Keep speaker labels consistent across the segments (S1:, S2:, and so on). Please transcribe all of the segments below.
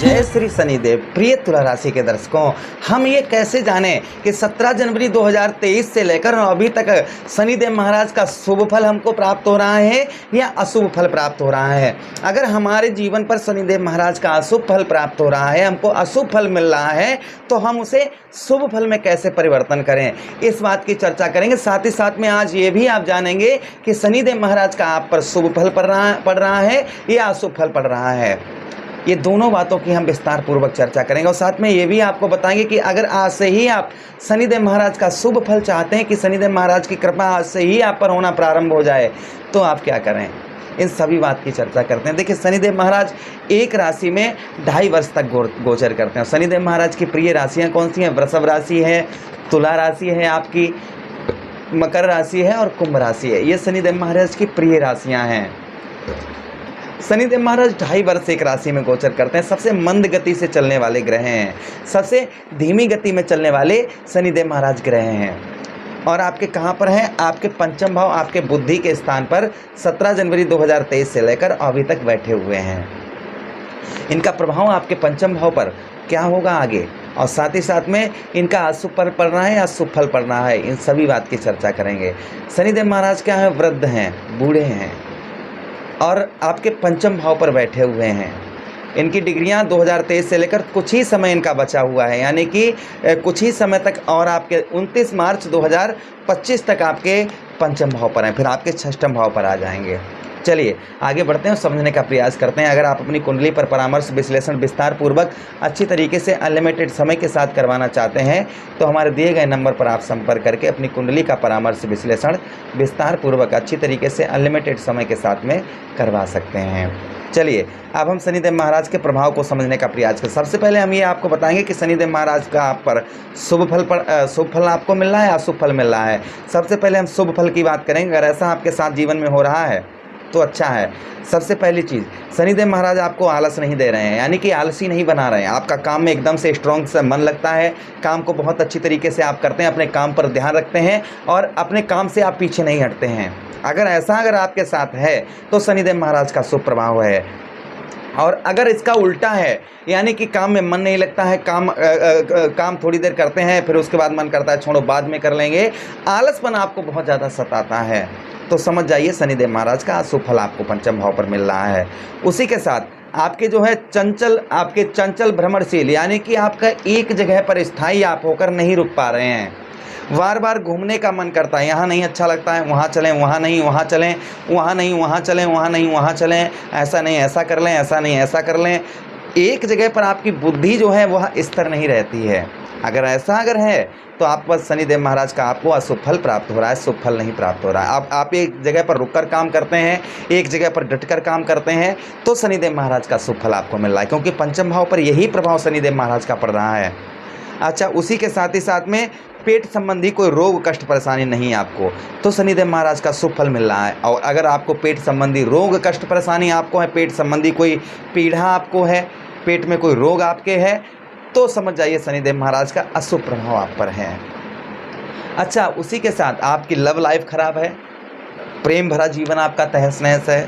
S1: जय श्री शनिदेव। प्रिय तुला राशि के दर्शकों, हम ये कैसे जानें कि 17 जनवरी 2023 से लेकर अभी तक शनिदेव महाराज का शुभ फल हमको प्राप्त हो रहा है या अशुभ फल प्राप्त हो रहा है। अगर हमारे जीवन पर शनिदेव महाराज का अशुभ फल प्राप्त हो रहा है, हमको अशुभ फल मिल रहा है, तो हम उसे शुभ फल में कैसे परिवर्तन करें, इस बात की चर्चा करेंगे। साथ ही साथ में आज ये भी आप जानेंगे कि शनिदेव महाराज का आप पर शुभ फल पड़ रहा है या अशुभ फल पड़ रहा है। ये दोनों बातों की हम विस्तार पूर्वक चर्चा करेंगे और साथ में ये भी आपको बताएंगे कि अगर आज से ही आप शनिदेव महाराज का शुभ फल चाहते हैं कि शनिदेव महाराज की कृपा आज से ही आप पर होना प्रारंभ हो जाए, तो आप क्या करें, इन सभी बात की चर्चा करते हैं। देखिए, शनिदेव महाराज एक राशि में 2.5 वर्ष तक गोचर करते हैं। शनिदेव महाराज की प्रिय राशियाँ कौन सी हैं? वृषभ राशि है, तुला राशि है, आपकी मकर राशि है और कुंभ राशि है। ये शनिदेव महाराज की प्रिय राशियाँ हैं। शनिदेव महाराज 2.5 वर्ष एक राशि में गोचर करते हैं। सबसे मंद गति से चलने वाले ग्रह हैं, सबसे धीमी गति में चलने वाले शनिदेव महाराज ग्रह हैं। और आपके कहाँ पर हैं? आपके पंचम भाव, आपके बुद्धि के स्थान पर 17 जनवरी 2023 से लेकर अभी तक बैठे हुए हैं। इनका प्रभाव आपके पंचम भाव पर क्या होगा आगे, और साथ ही साथ में इनका अशुभ फल पड़ रहा है या शुभ फल पड़ रहा है, इन सभी बात की चर्चा करेंगे। शनिदेव महाराज क्या है? वृद्ध हैं, बूढ़े हैं और आपके पंचम भाव पर बैठे हुए हैं। इनकी डिग्रियां 2023 से लेकर कुछ ही समय इनका बचा हुआ है, यानी कि कुछ ही समय तक, और आपके 29 मार्च 2025 तक आपके पंचम भाव पर हैं, फिर आपके षष्ठम भाव पर आ जाएंगे। चलिए आगे बढ़ते हैं और समझने का प्रयास करते हैं। अगर आप अपनी कुंडली पर परामर्श विश्लेषण विस्तार पूर्वक अच्छी तरीके से अनलिमिटेड समय के साथ करवाना चाहते हैं, तो हमारे दिए गए नंबर पर आप संपर्क करके अपनी कुंडली का परामर्श विश्लेषण विस्तार पूर्वक अच्छी तरीके से अनलिमिटेड समय के साथ में करवा सकते हैं। चलिए अब हम शनिदेव महाराज के प्रभाव को समझने का प्रयास करें। सबसे पहले हम ये आपको बताएंगे कि शनिदेव महाराज का आप पर शुभ फल आपको मिल रहा है या अशुभ फल मिल रहा है। सबसे पहले हम शुभ फल की बात करेंगे। अगर ऐसा आपके साथ जीवन में हो रहा है तो अच्छा है। सबसे पहली चीज़, शनिदेव महाराज आपको आलस नहीं दे रहे हैं, यानी कि आलसी नहीं बना रहे हैं। आपका काम में एकदम से स्ट्रॉन्ग से मन लगता है, काम को बहुत अच्छी तरीके से आप करते हैं, अपने काम पर ध्यान रखते हैं और अपने काम से आप पीछे नहीं हटते हैं। अगर आपके साथ है तो शनिदेव महाराज का शुभ प्रभाव है। और अगर इसका उल्टा है, यानी कि काम में मन नहीं लगता है, काम थोड़ी देर करते हैं फिर उसके बाद मन करता है छोड़ो बाद में कर लेंगे, आलसपन आपको बहुत ज़्यादा सताता है, तो समझ जाइए शनिदेव महाराज का शुभ फल आपको पंचम भाव पर मिल रहा है। उसी के साथ आपके जो है आपके चंचल भ्रमणशील, यानी कि आपका एक जगह पर स्थायी आप होकर नहीं रुक पा रहे हैं, बार बार घूमने का मन करता है, यहाँ नहीं अच्छा लगता है वहाँ चलें, वहाँ नहीं वहाँ चलें, वहाँ नहीं वहाँ चलें, वहाँ नहीं वहाँ चलें, ऐसा नहीं ऐसा कर लें, ऐसा नहीं ऐसा कर लें। एक जगह पर आपकी बुद्धि जो है वह स्थिर नहीं रहती है। अगर है तो आप बस शनिदेव महाराज का आपको अशुभ फल प्राप्त हो रहा है, शुभ फल नहीं प्राप्त हो रहा है। आप एक जगह पर रुककर काम करते हैं, एक जगह पर डटकर काम करते हैं, तो शनिदेव महाराज का शुभ फल आपको मिल रहा है, क्योंकि पंचम भाव पर यही प्रभाव शनिदेव महाराज का पड़ रहा है। अच्छा, उसी के साथ ही साथ में पेट संबंधी कोई रोग कष्ट परेशानी नहीं आपको, तो शनिदेव महाराज का शुभ फल मिल रहा है। और अगर आपको पेट संबंधी रोग कष्ट परेशानी आपको है, पेट संबंधी कोई पीड़ा आपको है, पेट में कोई रोग आपके है, तो समझ जाइए शनिदेव महाराज का अशुभ प्रभाव आप पर है। अच्छा, उसी के साथ आपकी लव लाइफ खराब है, प्रेम भरा जीवन आपका तहस नहस है,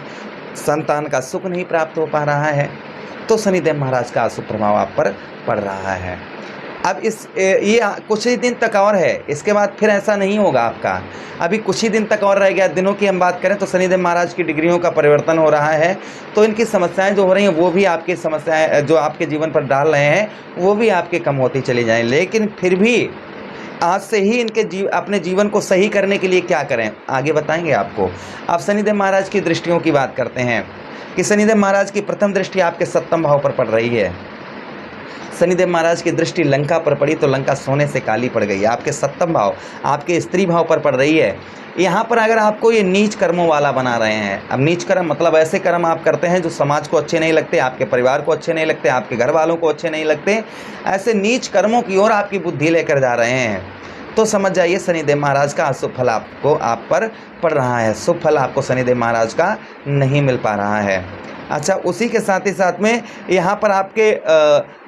S1: संतान का सुख नहीं प्राप्त हो पा रहा है, तो शनिदेव महाराज का अशुभ प्रभाव आप पर पड़ रहा है। अब ये कुछ ही दिन तक और है, इसके बाद फिर ऐसा नहीं होगा आपका। अभी कुछ ही दिन तक और रह गया। दिनों की हम बात करें तो शनिदेव महाराज की डिग्रियों का परिवर्तन हो रहा है, तो इनकी समस्याएं जो हो रही हैं वो भी आपकी समस्याएं जो आपके जीवन पर डाल रहे हैं वो भी आपके कम होती चली जाएं। लेकिन फिर भी आज से ही अपने जीवन को सही करने के लिए क्या करें, आगे बताएंगे आपको। अब शनिदेव महाराज की दृष्टियों की बात करते हैं कि शनिदेव महाराज की प्रथम दृष्टि आपके सप्तम भाव पर पड़ रही है। शनिदेव महाराज की दृष्टि लंका पर पड़ी तो लंका सोने से काली पड़ गई। आपके सप्तम भाव आपके स्त्री भाव पर पड़ रही है। यहाँ पर अगर आपको ये नीच कर्मों वाला बना रहे हैं, अब नीच कर्म मतलब ऐसे कर्म आप करते हैं जो समाज को अच्छे नहीं लगते, आपके परिवार को अच्छे नहीं लगते, आपके घर वालों को अच्छे नहीं लगते, ऐसे नीच कर्मों की ओर आपकी बुद्धि लेकर जा रहे हैं, तो समझ जाइए शनिदेव महाराज का अशुभ फल आप पर पड़ रहा है। शुभ फल आपको शनिदेव महाराज का नहीं मिल पा रहा है। अच्छा, उसी के साथ ही साथ में यहाँ पर आपके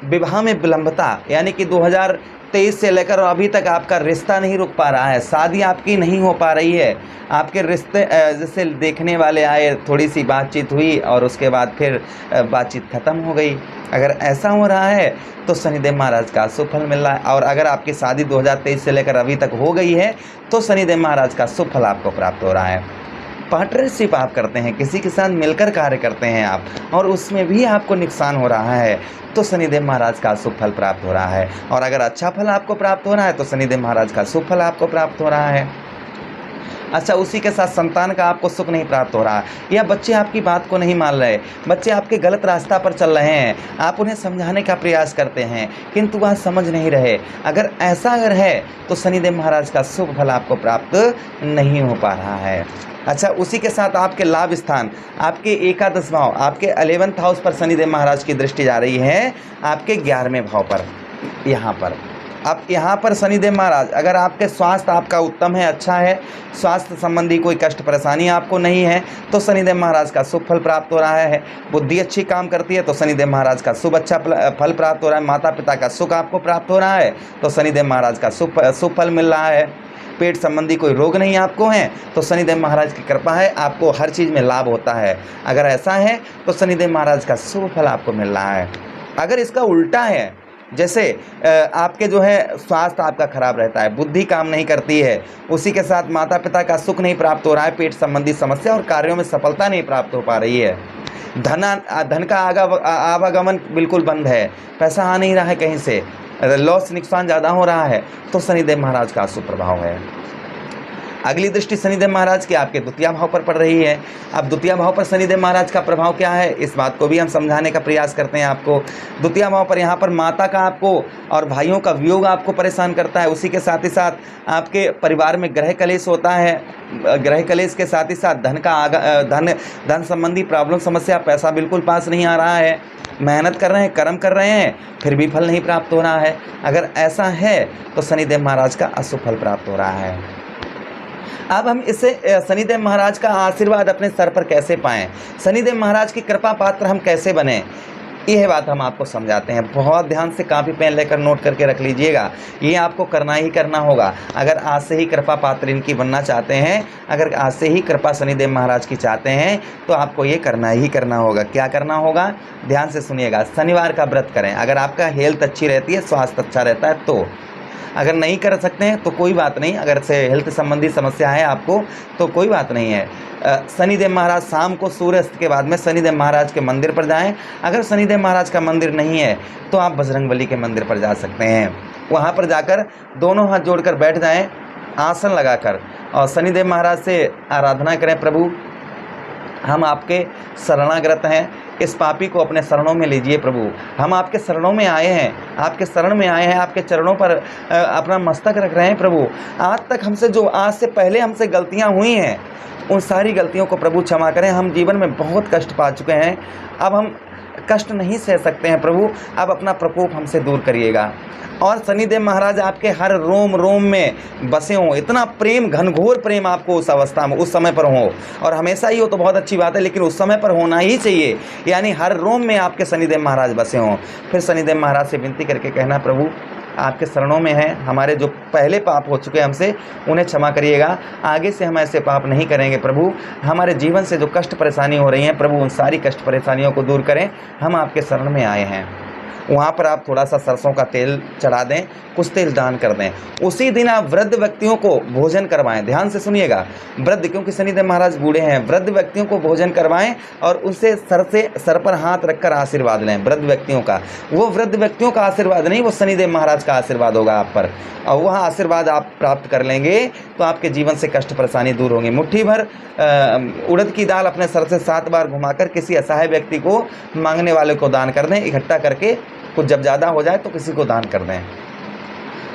S1: विवाह में विलंबता, यानी कि 2023 से लेकर अभी तक आपका रिश्ता नहीं रुक पा रहा है, शादी आपकी नहीं हो पा रही है, आपके रिश्ते जैसे देखने वाले आए, थोड़ी सी बातचीत हुई और उसके बाद फिर बातचीत ख़त्म हो गई। अगर ऐसा हो रहा है तो शनिदेव महाराज का शुभ फल मिल रहा है। और अगर आपकी शादी 2023 से लेकर अभी तक हो गई है तो शनिदेव महाराज का शुभ फल आपको प्राप्त हो रहा है। पार्टनरशिप आप करते हैं, किसी के साथ मिलकर कार्य करते हैं आप, और उसमें भी आपको नुकसान हो रहा है तो शनिदेव महाराज का शुभ फल प्राप्त हो रहा है। और अगर अच्छा फल आपको प्राप्त हो रहा है तो शनिदेव महाराज का शुभ फल आपको प्राप्त हो रहा है। अच्छा, उसी के साथ संतान का आपको सुख नहीं प्राप्त हो रहा, या बच्चे आपकी बात को नहीं मान रहे, बच्चे आपके गलत रास्ता पर चल रहे हैं, आप उन्हें समझाने का प्रयास करते हैं किंतु वह समझ नहीं रहे, अगर ऐसा है तो शनिदेव महाराज का शुभ फल आपको प्राप्त नहीं हो पा रहा है। अच्छा, उसी के साथ आपके लाभ स्थान, आपके एकादश भाव, आपके 11th हाउस पर शनिदेव महाराज की दृष्टि जा रही है, आपके 11वें भाव पर। यहाँ पर अब यहाँ पर शनिदेव महाराज, अगर आपके स्वास्थ्य आपका उत्तम है, अच्छा है, स्वास्थ्य संबंधी कोई कष्ट परेशानी आपको नहीं है तो शनिदेव महाराज का शुभ फल प्राप्त हो रहा है। बुद्धि अच्छी काम करती है तो शनिदेव महाराज का शुभ अच्छा फल प्राप्त हो रहा है। माता पिता का सुख आपको प्राप्त हो रहा है तो शनिदेव महाराज का शुभ फल मिल रहा है। पेट संबंधी कोई रोग नहीं आपको है तो शनिदेव महाराज की कृपा है, आपको हर चीज़ में लाभ होता है। अगर ऐसा है तो शनिदेव महाराज का शुभ फल आपको मिल रहा है। अगर इसका उल्टा है, जैसे आपके जो है स्वास्थ्य आपका खराब रहता है, बुद्धि काम नहीं करती है, उसी के साथ माता पिता का सुख नहीं प्राप्त हो रहा है, पेट संबंधी समस्या और कार्यों में सफलता नहीं प्राप्त हो पा रही है, धन का आवागमन बिल्कुल बंद है, पैसा आ नहीं रहा है कहीं से, लॉस नुकसान ज़्यादा हो रहा है तो शनिदेव महाराज का शुभ प्रभाव है। अगली दृष्टि शनिदेव महाराज की आपके द्वितीय भाव पर पड़ रही है। अब द्वितीय भाव पर शनिदेव महाराज का प्रभाव क्या है, इस बात को भी हम समझाने का प्रयास करते हैं आपको। द्वितीय भाव पर यहाँ पर माता का आपको और भाइयों का वियोग आपको परेशान करता है। उसी के साथ ही साथ आपके परिवार में ग्रह कलेश होता है। ग्रह कलेश के साथ ही साथ धन संबंधी प्रॉब्लम, समस्या, पैसा बिल्कुल पास नहीं आ रहा है, मेहनत कर रहे हैं, कर्म कर रहे हैं, फिर भी फल नहीं प्राप्त हो रहा है। अगर ऐसा है तो शनिदेव महाराज का अशुभ फल प्राप्त हो रहा है। अब हम इससे शनिदेव महाराज का आशीर्वाद अपने सर पर कैसे पाएं, शनिदेव महाराज की कृपा पात्र हम कैसे बने, यह बात हम आपको समझाते हैं। बहुत ध्यान से कॉपी पेन लेकर नोट करके रख लीजिएगा, ये आपको करना ही करना होगा। अगर आज से ही कृपा पात्र इनकी बनना चाहते हैं, अगर आज से ही कृपा शनिदेव महाराज की चाहते हैं तो आपको ये करना ही करना होगा। क्या करना होगा, ध्यान से सुनिएगा। शनिवार का व्रत करें, अगर आपका हेल्थ अच्छी रहती है, स्वास्थ्य अच्छा रहता है तो। अगर नहीं कर सकते हैं तो कोई बात नहीं, अगर से हेल्थ संबंधी समस्या है आपको तो कोई बात नहीं है। शनिदेव महाराज शाम को सूर्यास्त के बाद में शनिदेव महाराज के मंदिर पर जाएं। अगर शनिदेव महाराज का मंदिर नहीं है तो आप बजरंगबली के मंदिर पर जा सकते हैं। वहाँ पर जाकर दोनों हाथ जोड़कर बैठ जाएं, आसन लगाकर, और शनिदेव महाराज से आराधना करें, प्रभु हम आपके शरणागत हैं, इस पापी को अपने शरणों में लीजिए प्रभु, हम आपके शरणों में आए हैं, आपके शरण में आए हैं, आपके चरणों पर अपना मस्तक रख रहे हैं प्रभु। आज तक हमसे जो आज से पहले हमसे गलतियां हुई हैं उन सारी गलतियों को प्रभु क्षमा करें। हम जीवन में बहुत कष्ट पा चुके हैं, अब हम कष्ट नहीं सह सकते हैं प्रभु, अब अपना प्रकोप हमसे दूर करिएगा। और शनिदेव महाराज आपके हर रोम रोम में बसे हों, इतना प्रेम, घनघोर प्रेम आपको उस अवस्था में, उस समय पर हो, और हमेशा ही हो तो बहुत अच्छी बात है, लेकिन उस समय पर होना ही चाहिए, यानी हर रोम में आपके शनिदेव महाराज बसे हों। फिर शनिदेव महाराज से विनती करके कहना, प्रभु आपके शरणों में हैं, हमारे जो पहले पाप हो चुके हैं हमसे उन्हें क्षमा करिएगा, आगे से हम ऐसे पाप नहीं करेंगे प्रभु। हमारे जीवन से जो कष्ट परेशानी हो रही हैं प्रभु, उन सारी कष्ट परेशानियों को दूर करें, हम आपके शरण में आए हैं। वहाँ पर आप थोड़ा सा सरसों का तेल चढ़ा दें, कुछ तेल दान कर दें। उसी दिन आप वृद्ध व्यक्तियों को भोजन करवाएं, ध्यान से सुनिएगा, वृद्ध, क्योंकि शनिदेव महाराज बूढ़े हैं, वृद्ध व्यक्तियों को भोजन करवाएं और उनसे सर पर हाथ रखकर आशीर्वाद लें वृद्ध व्यक्तियों का। वो वृद्ध व्यक्तियों का आशीर्वाद नहीं, वो शनिदेव महाराज का आशीर्वाद होगा आप पर, और वह आशीर्वाद आप प्राप्त कर लेंगे तो आपके जीवन से कष्ट परेशानी दूर होंगी। मुट्ठी भर उड़द की दाल अपने सर से 7 बार घुमाकर किसी असहाय व्यक्ति को, मांगने वाले को दान कर दें, इकट्ठा करके कुछ जब ज़्यादा हो जाए तो किसी को दान कर दें,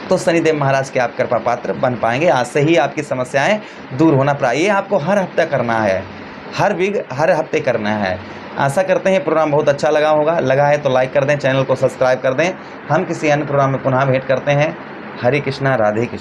S1: तो शनिदेव महाराज के आप कृपा पात्र बन पाएंगे। आज से ही आपकी समस्याएं दूर होना चाहिए। आपको हर हफ्ते करना है, हर हफ्ते करना है। आशा करते हैं प्रोग्राम बहुत अच्छा लगा होगा, लगा है तो लाइक कर दें, चैनल को सब्सक्राइब कर दें। हम किसी अन्य प्रोग्राम में पुनः भेंट करते हैं। हरे कृष्णा, राधे कृष्ण।